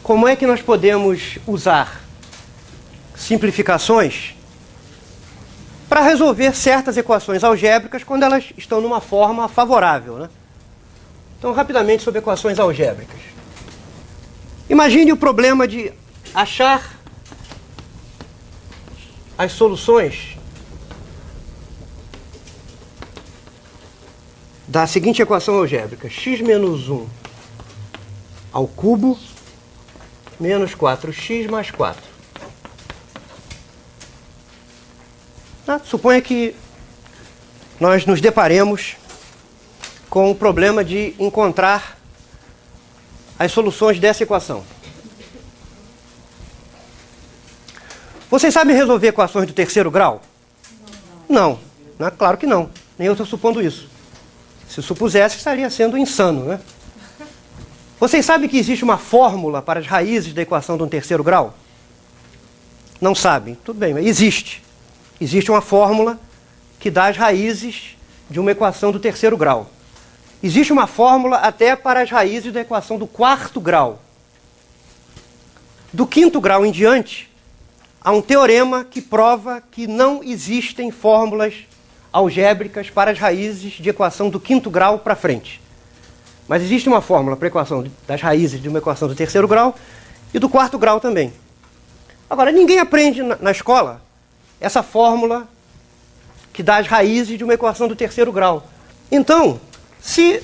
como é que nós podemos usar simplificações para resolver certas equações algébricas quando elas estão numa forma favorável, né? Então, rapidamente sobre equações algébricas. Imagine o problema de achar as soluções da seguinte equação algébrica: x menos 1 ao cubo menos 4x mais 4. Suponha que nós nos deparemos com o problema de encontrar as soluções dessa equação. Vocês sabem resolver equações do terceiro grau? Não, claro que não. Nem eu estou supondo isso. Se supusesse, estaria sendo insano, né? Vocês sabem que existe uma fórmula para as raízes da equação de um terceiro grau? Não sabem? Tudo bem, mas existe. Existe uma fórmula que dá as raízes de uma equação do terceiro grau. Existe uma fórmula até para as raízes da equação do quarto grau. Do quinto grau em diante, há um teorema que prova que não existem fórmulas algébricas para as raízes de equação do quinto grau para frente. Mas existe uma fórmula para a equação das raízes de uma equação do terceiro grau e do quarto grau também. Agora, ninguém aprende na escola essa fórmula que dá as raízes de uma equação do terceiro grau. Então, se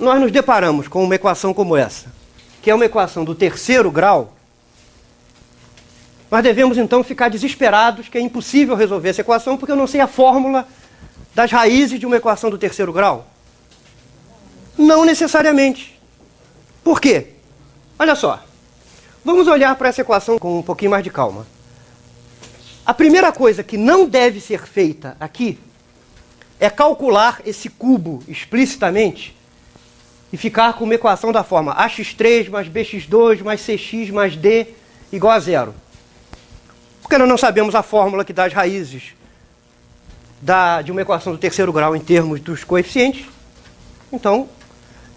nós nos deparamos com uma equação como essa, que é uma equação do terceiro grau, nós devemos então ficar desesperados que é impossível resolver essa equação porque eu não sei a fórmula das raízes de uma equação do terceiro grau. Não necessariamente. Por quê? Olha só. Vamos olhar para essa equação com um pouquinho mais de calma. A primeira coisa que não deve ser feita aqui é calcular esse cubo explicitamente e ficar com uma equação da forma ax3 mais bx2 mais cx mais d igual a zero. Porque nós não sabemos a fórmula que dá as raízes de uma equação do terceiro grau em termos dos coeficientes. Então,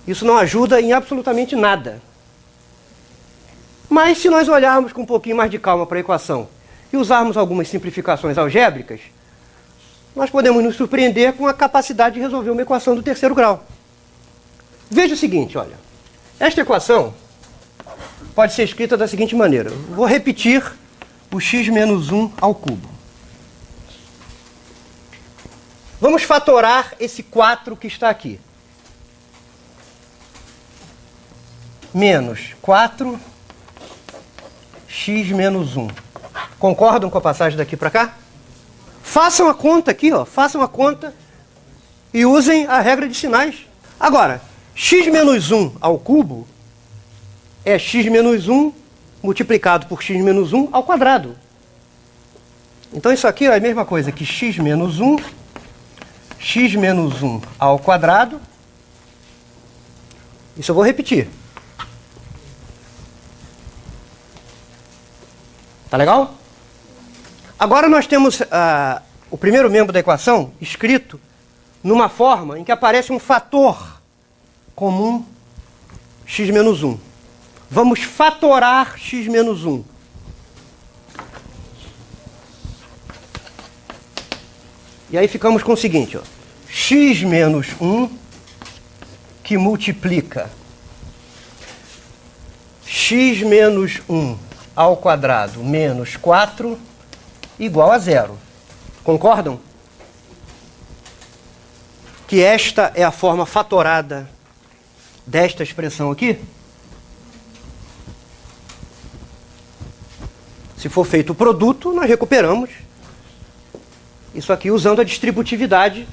isso não ajuda em absolutamente nada. Mas se nós olharmos com um pouquinho mais de calma para a equação e usarmos algumas simplificações algébricas, nós podemos nos surpreender com a capacidade de resolver uma equação do terceiro grau. Veja o seguinte, olha. Esta equação pode ser escrita da seguinte maneira. Vou repetir o x menos 1 ao cubo. Vamos fatorar esse 4 que está aqui. Menos 4x menos 1. Concordam com a passagem daqui para cá? Façam a conta aqui, ó. Façam a conta e usem a regra de sinais. Agora, x menos 1 ao cubo é x menos 1 multiplicado por x menos 1 ao quadrado. Então isso aqui é a mesma coisa que x menos 1 ao quadrado. Isso eu vou repetir. Tá legal? Agora nós temos o primeiro membro da equação escrito numa forma em que aparece um fator comum x menos 1. Vamos fatorar x menos 1. E aí ficamos com o seguinte, ó. X menos 1 que multiplica x menos 1 ao quadrado menos 4 igual a zero. Concordam? Que esta é a forma fatorada desta expressão aqui? Se for feito o produto, nós recuperamos isso aqui usando a distributividade,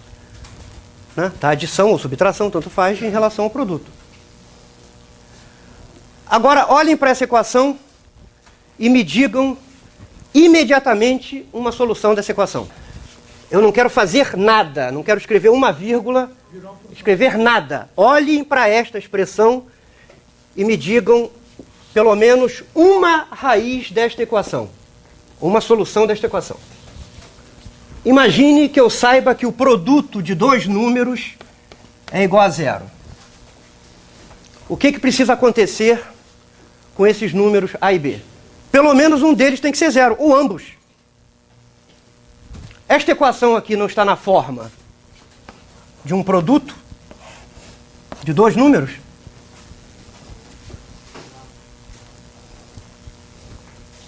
né, da adição ou subtração, tanto faz, em relação ao produto. Agora, olhem para essa equação e me digam imediatamente uma solução dessa equação. Eu não quero fazer nada, não quero escrever uma vírgula, escrever nada. Olhem para esta expressão e me digam pelo menos uma raiz desta equação, uma solução desta equação. Imagine que eu saiba que o produto de dois números é igual a zero. O que precisa acontecer com esses números A e B. Pelo menos um deles tem que ser zero, ou ambos. Esta equação aqui não está na forma de um produto de dois números?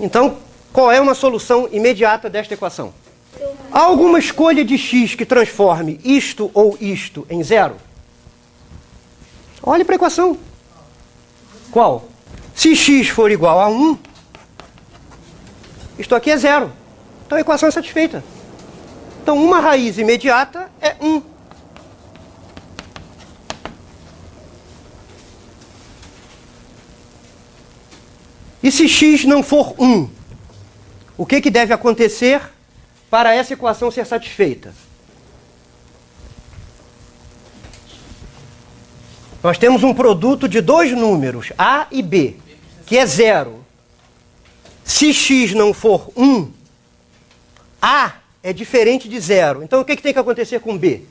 Então, qual é uma solução imediata desta equação? Há alguma escolha de x que transforme isto ou isto em zero? Olhe para a equação. Qual? Se x for igual a 1, isto aqui é zero. Então a equação é satisfeita. Então uma raiz imediata é 1. E se x não for 1, o que deve acontecer para essa equação ser satisfeita? Nós temos um produto de dois números, A e B, que é zero. Se x não for 1, A é diferente de zero. Então o que tem que acontecer com B?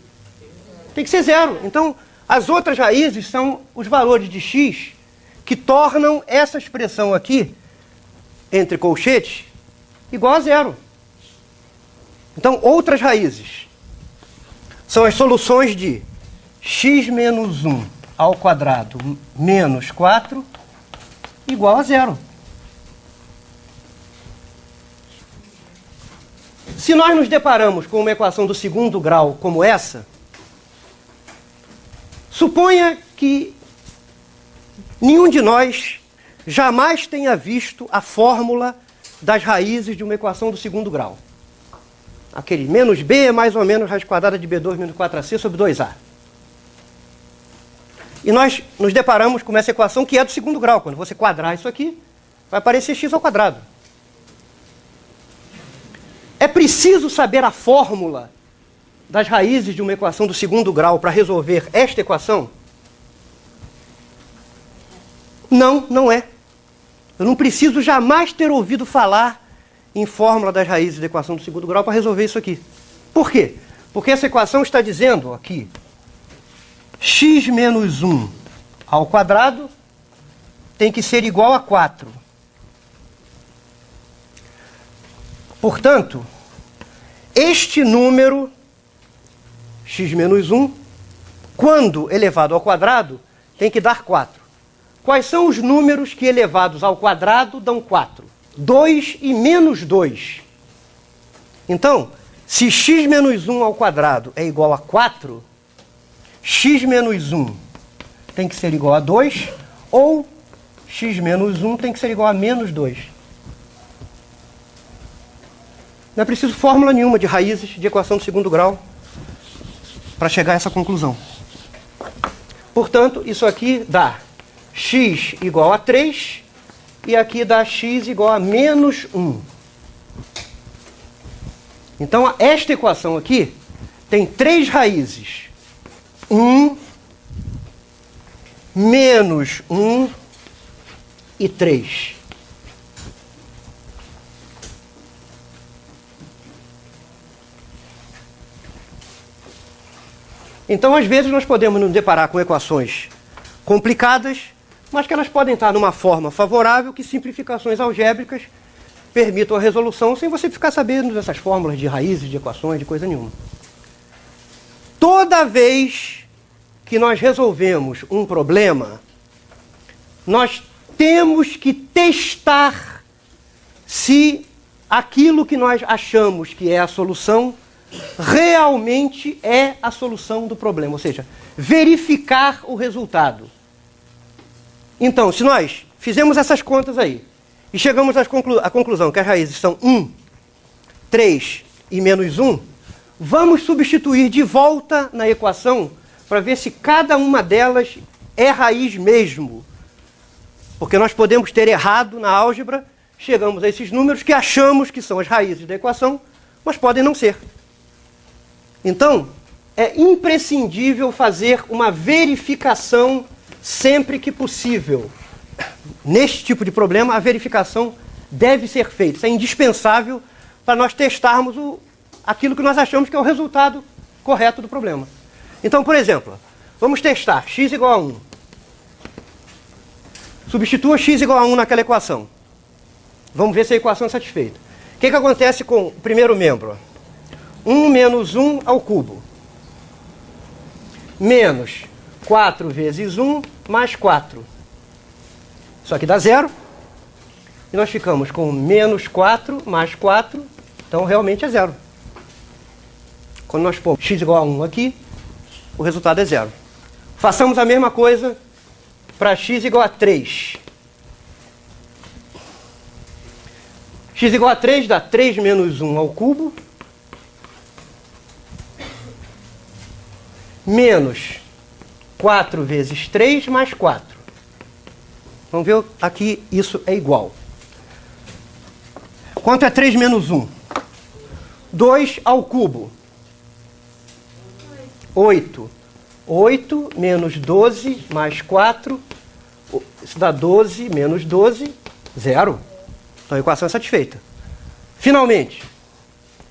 Tem que ser zero. Então as outras raízes são os valores de x que tornam essa expressão aqui, entre colchetes, igual a zero. Então outras raízes são as soluções de x menos 1 ao quadrado menos 4 igual a zero. Se nós nos deparamos com uma equação do segundo grau como essa, suponha que nenhum de nós jamais tenha visto a fórmula das raízes de uma equação do segundo grau. Aquele menos b é mais ou menos raiz quadrada de b2 menos 4ac sobre 2a. E nós nos deparamos com essa equação que é do segundo grau. Quando você quadrar isso aqui, vai aparecer x ao quadrado. É preciso saber a fórmula das raízes de uma equação do segundo grau para resolver esta equação? Não, não é. Eu não preciso jamais ter ouvido falar em fórmula das raízes da equação do segundo grau para resolver isso aqui. Por quê? Porque essa equação está dizendo aqui x menos 1 ao quadrado tem que ser igual a 4. Portanto, este número, x menos 1, quando elevado ao quadrado, tem que dar 4. Quais são os números que elevados ao quadrado dão 4? 2 e menos 2. Então, se x menos 1 ao quadrado é igual a 4, x menos 1 tem que ser igual a 2, ou x menos 1 tem que ser igual a menos 2. Não é preciso fórmula nenhuma de raízes de equação do segundo grau para chegar a essa conclusão. Portanto, isso aqui dá x igual a 3 e aqui dá x igual a menos 1. Então, esta equação aqui tem três raízes. 1, menos 1 e 3. Então, às vezes, nós podemos nos deparar com equações complicadas, mas que elas podem estar numa forma favorável que simplificações algébricas permitam a resolução sem você ficar sabendo dessas fórmulas de raízes, de equações, de coisa nenhuma. Toda vez que nós resolvemos um problema, nós temos que testar se aquilo que nós achamos que é a solução realmente é a solução do problema, ou seja, verificar o resultado. Então, se nós fizemos essas contas aí e chegamos à conclusão que as raízes são 1, 3 e menos 1, vamos substituir de volta na equação para ver se cada uma delas é raiz mesmo. Porque nós podemos ter errado na álgebra, chegamos a esses números que achamos que são as raízes da equação, mas podem não ser. Então, é imprescindível fazer uma verificação sempre que possível. Neste tipo de problema, a verificação deve ser feita. Isso é indispensável para nós testarmos aquilo que nós achamos que é o resultado correto do problema. Então, por exemplo, vamos testar x igual a 1. Substitua x igual a 1 naquela equação. Vamos ver se a equação é satisfeita. O que acontece com o primeiro membro? 1 menos 1 ao cubo. Menos 4 vezes 1 mais 4. Isso aqui dá 0. E nós ficamos com menos 4 mais 4. Então, realmente é 0. Quando nós pomos x igual a 1 aqui, o resultado é 0. Façamos a mesma coisa para x igual a 3. X igual a 3 dá 3 menos 1 ao cubo. Menos 4 vezes 3 mais 4. Vamos ver aqui, isso é igual. Quanto é 3 menos 1? 2 ao cubo. 8. 8 menos 12 mais 4. Isso dá 12 menos 12, 0. Então a equação é satisfeita. Finalmente,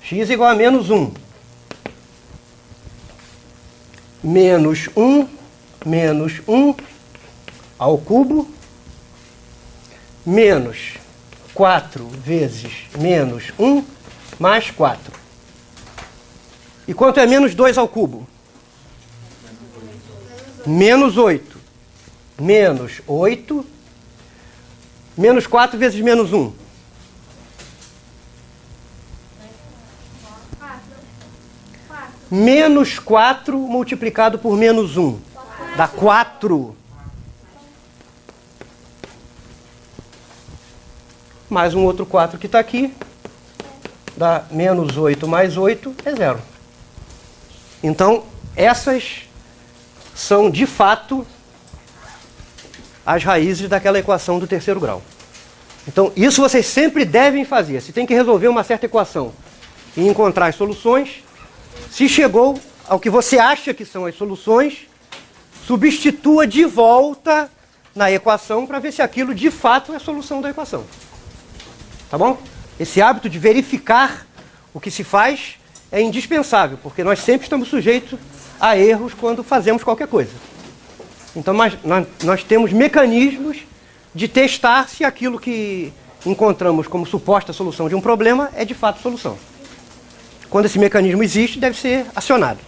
x igual a menos 1. Menos 1 ao cubo, menos 4 vezes menos 1, mais 4. E quanto é menos 2 ao cubo? Menos 8. Menos 8. Menos 4 vezes menos 1. Menos 4 multiplicado por menos 1. Dá 4. Mais um outro 4 que está aqui. Dá menos 8 mais 8 é 0. Então, essas são, de fato, as raízes daquela equação do terceiro grau. Então, isso vocês sempre devem fazer. Se tem que resolver uma certa equação e encontrar as soluções, se chegou ao que você acha que são as soluções, substitua de volta na equação para ver se aquilo de fato é a solução da equação. Tá bom? Esse hábito de verificar o que se faz é indispensável, porque nós sempre estamos sujeitos a erros quando fazemos qualquer coisa. Então nós temos mecanismos de testar se aquilo que encontramos como suposta solução de um problema é de fato solução. Quando esse mecanismo existe, deve ser acionado.